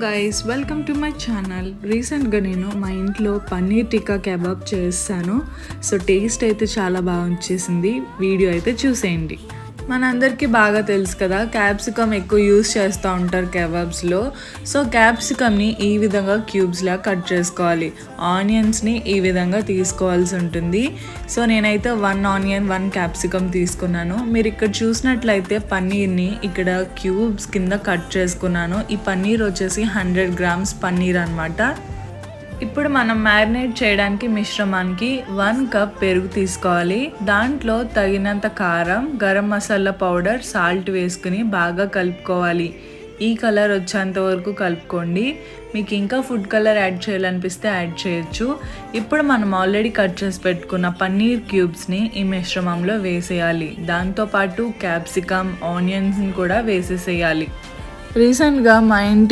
Guys, welcome to my channel. రీసెంట్గా నేను మా ఇంట్లో పన్నీర్ టిక్కా కబాబ్ చేస్తాను. సో టేస్ట్ అయితే చాలా బాగా వచ్చేసింది. వీడియో అయితే చూసేయండి. మనందరికీ బాగా తెలుసు కదా, క్యాప్సికమ్ ఎక్కువ యూస్ చేస్తూ ఉంటారు కబాబ్స్లో. సో క్యాప్సికమ్ని ఈ విధంగా క్యూబ్స్లా కట్ చేసుకోవాలి. ఆనియన్స్ని ఈ విధంగా తీసుకోవాల్సి ఉంటుంది. సో నేనైతే 1 ఆనియన్ 1 క్యాప్సికమ్ తీసుకున్నాను. మీరు ఇక్కడ చూసినట్లయితే పన్నీర్ని ఇక్కడ క్యూబ్స్ కింద కట్ చేసుకున్నాను. ఈ పన్నీర్ వచ్చేసి 100 గ్రామ్స్ పన్నీర్ అనమాట. ఇప్పుడు మనం మ్యారినేట్ చేయడానికి మిశ్రమానికి 1 కప్ పెరుగు తీసుకోవాలి. దాంట్లో తగినంత కారం, గరం మసాలా పౌడర్, సాల్ట్ వేసుకుని బాగా కలుపుకోవాలి. ఈ కలర్ వచ్చేంత వరకు కలుపుకోండి. మీకు ఇంకా ఫుడ్ కలర్ యాడ్ చేయాలనిపిస్తే యాడ్ చేయొచ్చు. ఇప్పుడు మనం ఆల్రెడీ కట్ చేసి పెట్టుకున్న పన్నీర్ క్యూబ్స్ని ఈ మిశ్రమంలో వేసేయాలి. దాంతోపాటు క్యాప్సికమ్, ఆనియన్స్ని కూడా వేసేసేయాలి. రీసెంట్గా మా ఇంటి